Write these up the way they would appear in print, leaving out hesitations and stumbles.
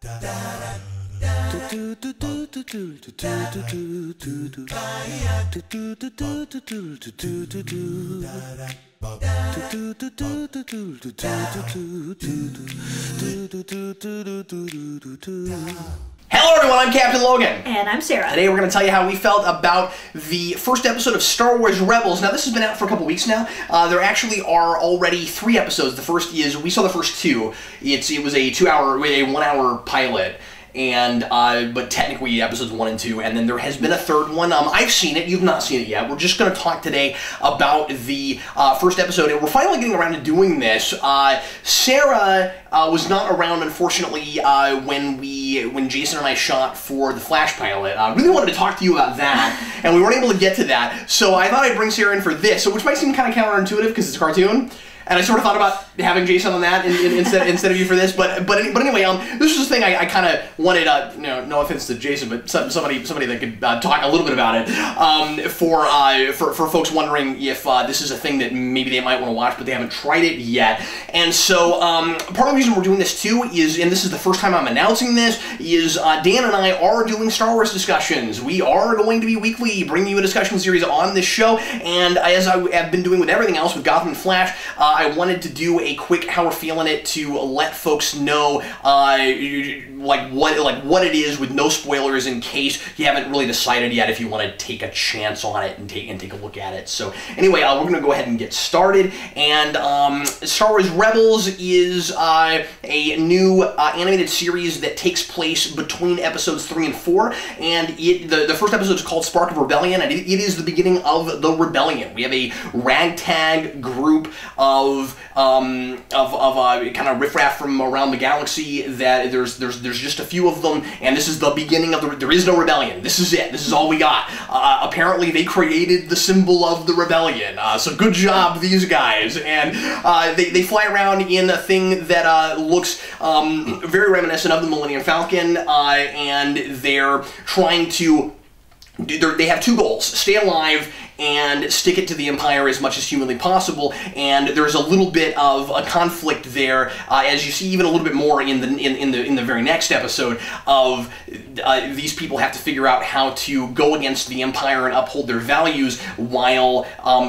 Hello everyone, I'm Captain Logan. And I'm Sarah. Today we're going to tell you how we felt about the first episode of Star Wars Rebels. Now this has been out for a couple weeks now. There actually are already 3 episodes. The first is, we saw the first 2. It was a 1-hour pilot. And, but technically episodes 1 and 2, and then there has been a 3rd one. I've seen it, you've not seen it yet. We're just going to talk today about the first episode, and we're finally getting around to doing this. Sarah was not around, unfortunately, when Jason and I shot for the Flash pilot. I really wanted to talk to you about that, and we weren't able to get to that, so I thought I'd bring Sarah in for this, which might seem kind of counterintuitive because it's a cartoon. And I sort of thought about having Jason on that instead of you for this, but anyway, this was the thing I kind of wanted. No offense to Jason, but somebody that could talk a little bit about it for folks wondering if this is a thing that maybe they might want to watch, but they haven't tried it yet. And so part of the reason we're doing this too is, and this is the first time I'm announcing this, is Dan and I are doing Star Wars discussions. We are going to be weekly bringing you a discussion series on this show, and as I have been doing with everything else with Gotham and Flash. I wanted to do a quick how we're feeling it to let folks know like what it is with no spoilers in case you haven't really decided yet if you want to take a chance on it and take a look at it. So anyway, we're going to go ahead and get started. And Star Wars Rebels is a new animated series that takes place between episodes 3 and 4. And the first episode is called Spark of Rebellion, and it is the beginning of the rebellion. We have a ragtag group of kind of riffraff from around the galaxy. That there's just a few of them, and this is the beginning of there is no rebellion. This is it. This is all we got. Apparently, they created the symbol of the rebellion. So good job, these guys. And they fly around in a thing that looks very reminiscent of the Millennium Falcon, and they're trying to. They have 2 goals: stay alive and stick it to the Empire as much as humanly possible. And there's a little bit of a conflict there, as you see even a little bit more in the very next episode. Of these people have to figure out how to go against the Empire and uphold their values while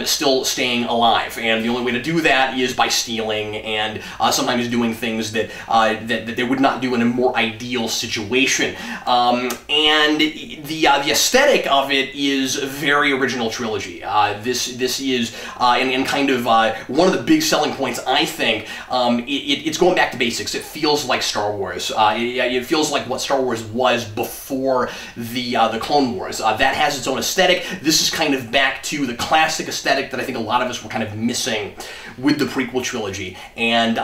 still staying alive. And the only way to do that is by stealing and sometimes doing things that that they would not do in a more ideal situation. And the aesthetic of it is very original trilogy. This is and kind of one of the big selling points, I think. It's going back to basics. It feels like Star Wars. It feels like what Star Wars was before the Clone Wars. That has its own aesthetic. This is kind of back to the classic aesthetic that I think a lot of us were kind of missing with the prequel trilogy. And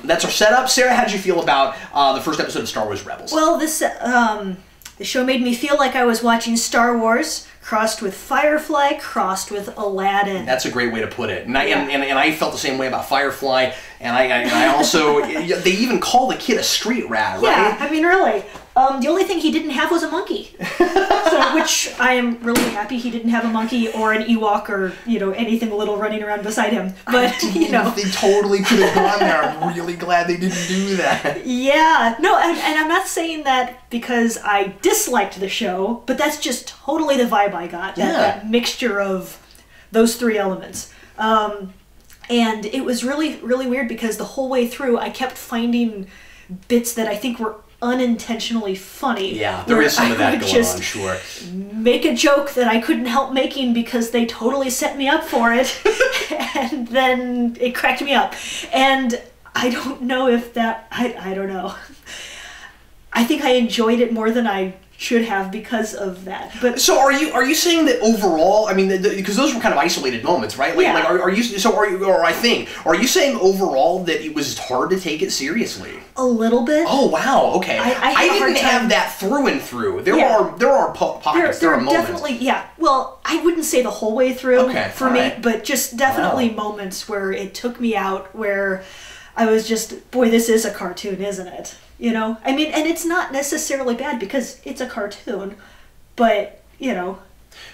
that's our setup. Sarah, how did you feel about the first episode of Star Wars Rebels? Well, the show made me feel like I was watching Star Wars crossed with Firefly, crossed with Aladdin. That's a great way to put it. And I felt the same way about Firefly. And I also, they even call the kid a street rat, right? Yeah, I mean, really. The only thing he didn't have was a monkey. So, which I am really happy he didn't have a monkey or an Ewok or, anything little running around beside him. But, They totally could have gone there. I'm really glad they didn't do that. Yeah. No, and I'm not saying that because I disliked the show, but that's just totally the vibe I got. Yeah. That mixture of those 3 elements. And it was really, really weird because the whole way through I kept finding bits that I think were unintentionally funny. Yeah, there is some of that going on, sure. Make a joke that I couldn't help making because they totally set me up for it, and then it cracked me up. And I don't know if that, I don't know. I think I enjoyed it more than I should have because of that. But so are you saying that overall? I mean, because those were kind of isolated moments, right? Like, yeah. Like, are you saying overall that it was hard to take it seriously? A little bit. Oh wow, okay. I didn't have that through and through. There are pockets. There are moments. Definitely, yeah. Well, I wouldn't say the whole way through for me, right. But just definitely moments where it took me out, where I was just, boy, this is a cartoon, isn't it? I mean, and it's not necessarily bad because it's a cartoon, but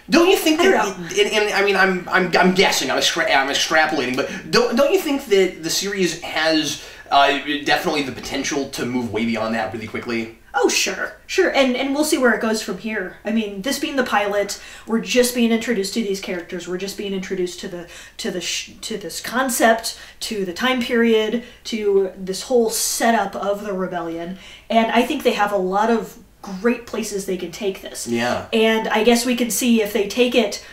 Don't you think that? I mean, I'm guessing. I'm extrapolating, but don't you think that the series has definitely the potential to move way beyond that really quickly. Oh, sure. And we'll see where it goes from here. I mean, this being the pilot, we're just being introduced to these characters. We're just being introduced to this concept, to the time period, to this whole setup of the rebellion. And I think they have a lot of great places they can take this. Yeah. And I guess we can see if they take it,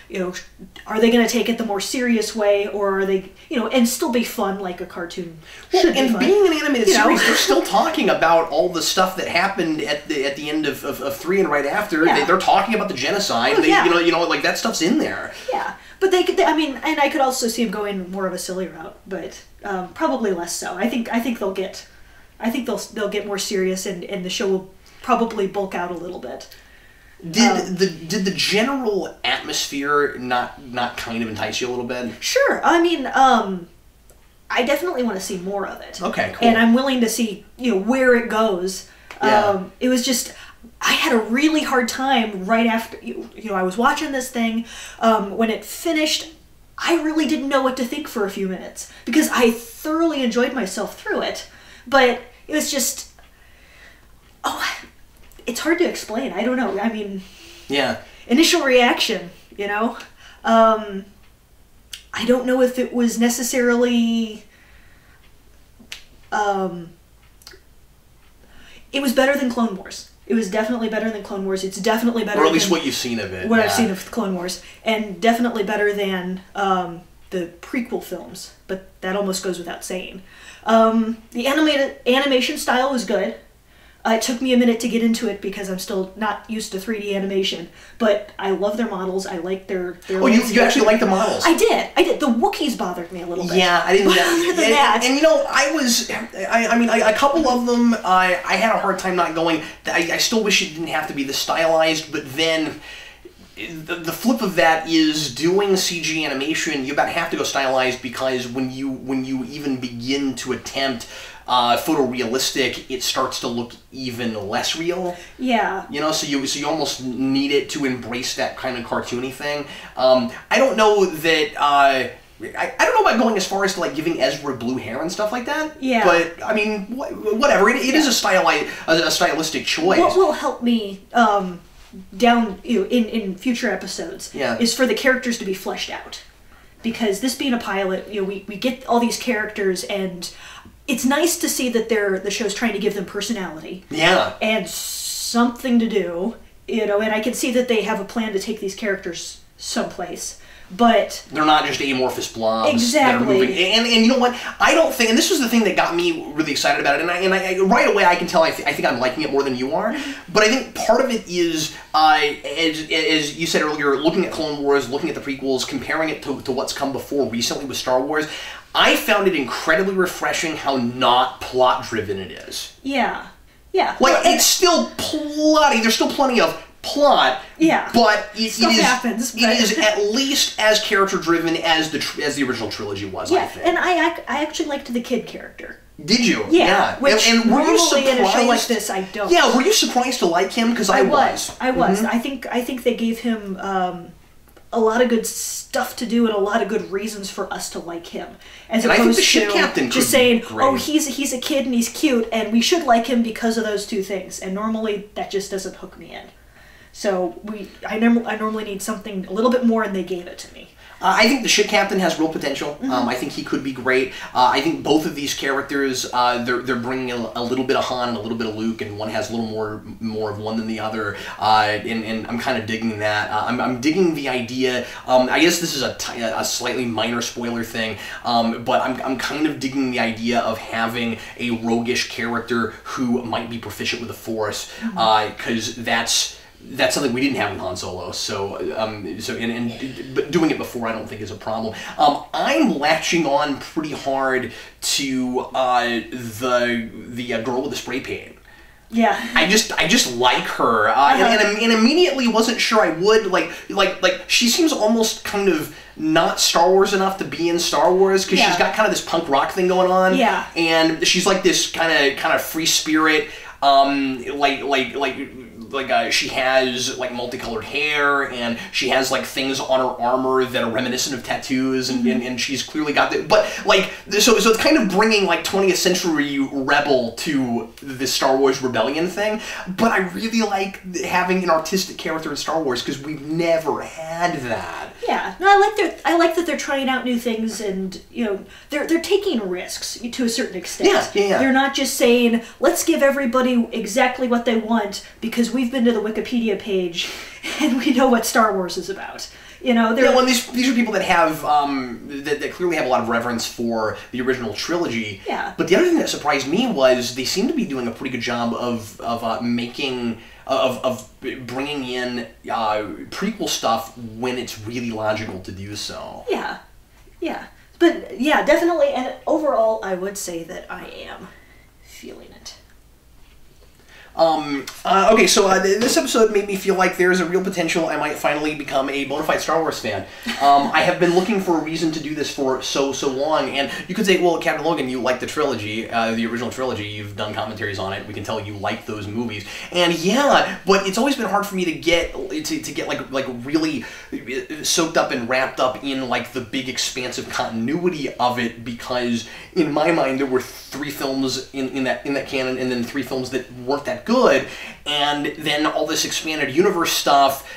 are they going to take it the more serious way, or are they, and still be fun like a cartoon should be fun. Being an animated series, they're still talking about all the stuff that happened at the end of 3 and right after. Yeah. They're talking about the genocide. Like that stuff's in there. Yeah. But and I could also see them going more of a silly route, but probably less so. I think they'll get more serious, and the show will probably bulk out a little bit. Did the general atmosphere not kind of entice you a little bit? Sure. I mean, I definitely want to see more of it. Okay, cool. And I'm willing to see where it goes. Yeah. It was just, I had a really hard time right after I was watching this thing. When it finished, I really didn't know what to think for a few minutes because I thoroughly enjoyed myself through it, but it was just it's hard to explain. I don't know. I mean, yeah. Initial reaction, I don't know if it was necessarily. It was better than Clone Wars. It was definitely better than Clone Wars. It's definitely better. Or at least what you've seen of it. What I've seen of Clone Wars, and definitely better than the prequel films. But that almost goes without saying. The animation style was good. It took me a minute to get into it because I'm still not used to 3D animation, but I love their models. I like their Oh, you actually like the models? I did. The Wookiees bothered me a little bit. Yeah, I didn't. Other than that, I mean, a couple of them, I had a hard time not going. I still wish it didn't have to be this stylized, but then the flip of that is doing CG animation. You about have to go stylized because when you even begin to attempt photorealistic, it starts to look even less real. Yeah. So you almost need it to embrace that kind of cartoony thing. I don't know that. I don't know about going as far as to like giving Ezra blue hair and stuff like that. Yeah. But I mean, whatever. It is a stylistic choice. What will help me down in future episodes is for the characters to be fleshed out, because this being a pilot, we get all these characters, and it's nice to see that the show's trying to give them personality. Yeah. And something to do, and I can see that they have a plan to take these characters someplace. But they're not just amorphous blobs. Exactly. That are moving. And you know what? I don't think, and this was the thing that got me really excited about it, and I right away I can tell I think I'm liking it more than you are, but I think part of it is, as you said earlier, looking at Clone Wars, looking at the prequels, comparing it to what's come before recently with Star Wars, I found it incredibly refreshing how not plot-driven it is. Yeah. Yeah. Like, it's still plotty. There's still plenty of plot. Yeah. But it is but at least as character-driven as the original trilogy was, I think. And I actually liked the kid character. Did you? Yeah. Which and were you surprised? In a show like this, I don't. Yeah, were you surprised to like him? Because I was. I was. Mm-hmm. I think they gave him a lot of good stuff to do and a lot of good reasons for us to like him, as opposed to just saying, "Oh, he's a kid and he's cute, and we should like him because of those two things." And normally that just doesn't hook me in. So I normally need something a little bit more, and they gave it to me. I think the ship captain has real potential. Mm-hmm. I think he could be great. I think both of these characters, they're bringing a little bit of Han and a little bit of Luke, and one has a little more of one than the other. And I'm kind of digging that. I'm digging the idea. I guess this is a slightly minor spoiler thing, but I'm kind of digging the idea of having a roguish character who might be proficient with the Force, because that's something we didn't have in Han Solo, but doing it before I don't think is a problem. I'm latching on pretty hard to the girl with the spray paint. Yeah. I just like her, and immediately wasn't sure I would like. She seems almost kind of not Star Wars enough to be in Star Wars, because she's got kind of this punk rock thing going on. Yeah. she has like multicolored hair, and she has like things on her armor that are reminiscent of tattoos, and she's clearly got that. But like, so it's kind of bringing like 20th century Rebel to the Star Wars Rebellion thing. But I really like having an artistic character in Star Wars because we've never had that. Yeah, no, I like that they're trying out new things, and you know, they're taking risks to a certain extent. Yeah. They're not just saying, let's give everybody exactly what they want because we've been to the Wikipedia page and we know what Star Wars is about. You know, well, these are people that have that clearly have a lot of reverence for the original trilogy. Yeah. But the other thing that surprised me was they seem to be doing a pretty good job of bringing in prequel stuff when it's really logical to do so. Yeah. But yeah, definitely. And overall, I would say that I am feeling it. Okay, so this episode made me feel like there's a real potential I might finally become a bona fide Star Wars fan. I have been looking for a reason to do this for so long, and you could say, well, Captain Logan, you like the trilogy, the original trilogy, you've done commentaries on it, we can tell you like those movies, and yeah, but it's always been hard for me to get like really soaked up and wrapped up in like the big expansive continuity of it, because in my mind there were 3 films in that canon, and then 3 films that weren't that good, and then all this expanded universe stuff,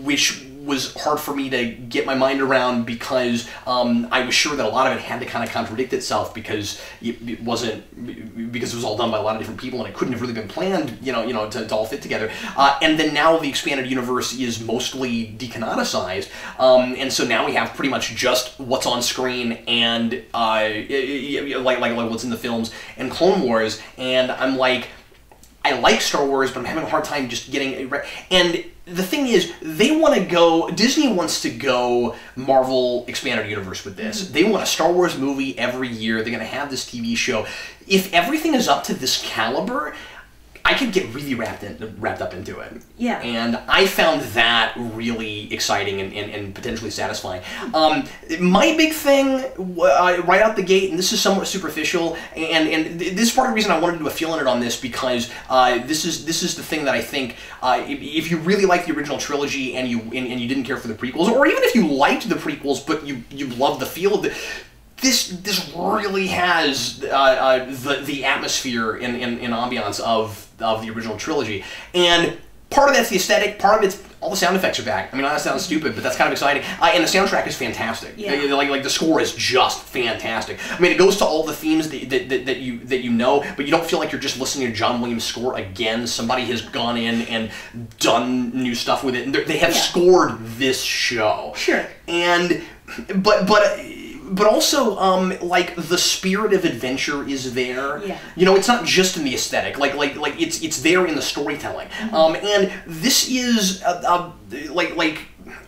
which was hard for me to get my mind around because I was sure that a lot of it had to kind of contradict itself because it was all done by a lot of different people and it couldn't have really been planned, to all fit together. And then now the expanded universe is mostly decanonicized, and so now we have pretty much just what's on screen and like what's in the films and Clone Wars, and I'm like, I like Star Wars, but I'm having a hard time just getting it right. And the thing is, Disney wants to go Marvel Expanded Universe with this. They want a Star Wars movie every year. They're going to have this TV show. If everything is up to this caliber, I could get really wrapped up into it. Yeah. And I found that really exciting and potentially satisfying. My big thing right out the gate, and this is somewhat superficial, and this is part of the reason I wanted to do a feeling it on this, because this is the thing that I think if you really like the original trilogy and you didn't care for the prequels, or even if you liked the prequels but you love the feel of it, this really has the atmosphere and ambiance of the original trilogy. And part of that's the aesthetic, part of it's all the sound effects are back. I mean, that sounds stupid, but that's kind of exciting. And the soundtrack is fantastic. Yeah. Like the score is just fantastic. I mean, it goes to all the themes that you know, but you don't feel like you're just listening to John Williams' score again. Somebody has gone in and done new stuff with it, and they have scored this show. Sure. And but also, like, the spirit of adventure is there. Yeah. It's not just in the aesthetic. Like it's there in the storytelling. And this is like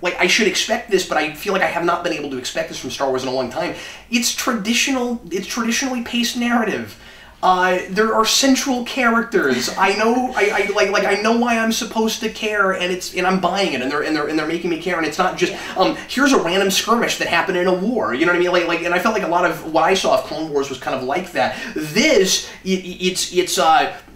I should expect this, but I feel like I have not been able to expect this from Star Wars in a long time. It's traditionally paced narrative. There are central characters. I know, I know why I'm supposed to care, and I'm buying it, and they're making me care, and it's not just here's a random skirmish that happened in a war. You know what I mean? Like, and I felt like a lot of what I saw of Clone Wars was kind of like that. This, it's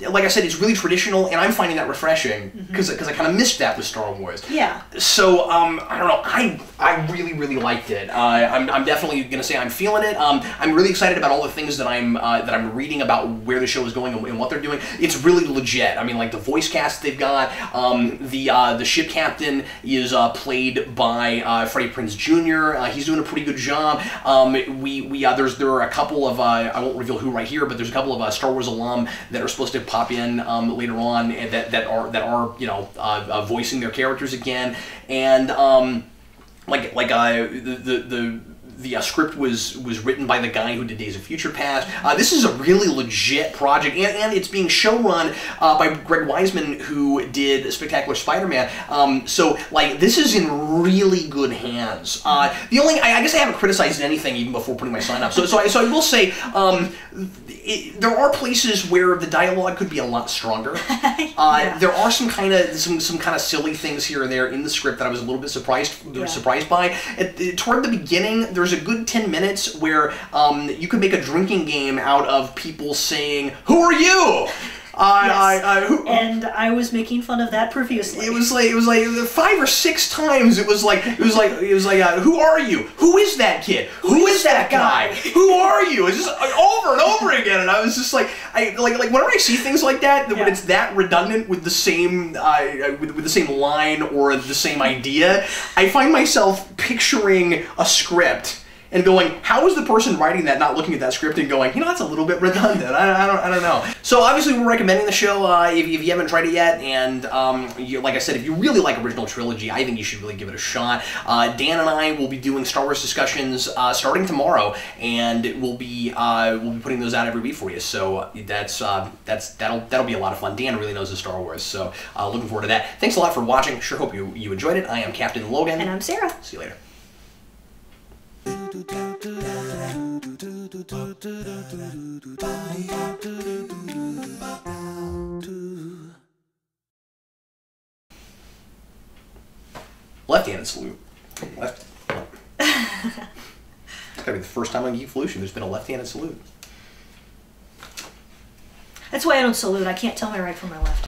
like I said, it's really traditional, and I'm finding that refreshing because I kind of missed that with Star Wars. Yeah. So I don't know. I really liked it. I'm definitely gonna say I'm feeling it. I'm really excited about all the things that I'm reading about where the show is going and what they're doing. It's really legit. I mean, like the voice cast they've got. The ship captain is played by Freddie Prinze Jr. He's doing a pretty good job. There are a couple of I won't reveal who right here, but there's a couple of Star Wars alum that are supposed to pop in later on that are voicing their characters again, and the script was written by the guy who did Days of Future Past. This is a really legit project, and it's being showrun by Greg Weisman, who did Spectacular Spider-Man. So, like, this is in really good hands. The only, I guess I haven't criticized anything even before putting my sign up. So I will say, there are places where the dialogue could be a lot stronger. Yeah. There are some kind of silly things here and there in the script that I was a little bit surprised by. Toward the beginning, there's a good 10 minutes where you could make a drinking game out of people saying, "Who are you?" And I was making fun of that profusely. It was like 5 or 6 times. It was like, who are you? Who is that kid? Who is that guy? Who are you? It's just over and over again. And I was just like, whenever I see things like that, when it's that redundant with the same with the same line or the same idea, I find myself picturing a script and going, how is the person writing that not looking at that script and going, that's a little bit redundant. I don't know. So obviously we're recommending the show if you haven't tried it yet, and like I said, if you really like original trilogy, I think you should really give it a shot. Dan and I will be doing Star Wars discussions starting tomorrow, and we'll be putting those out every week for you. So that'll be a lot of fun. Dan really knows his Star Wars, so looking forward to that. Thanks a lot for watching. Sure hope you enjoyed it. I am Captain Logan. And I'm Sarah. See you later. Left-handed salute. Left. It's gotta be the first time on Geekvolution there's been a left-handed salute. That's why I don't salute. I can't tell my right from my left.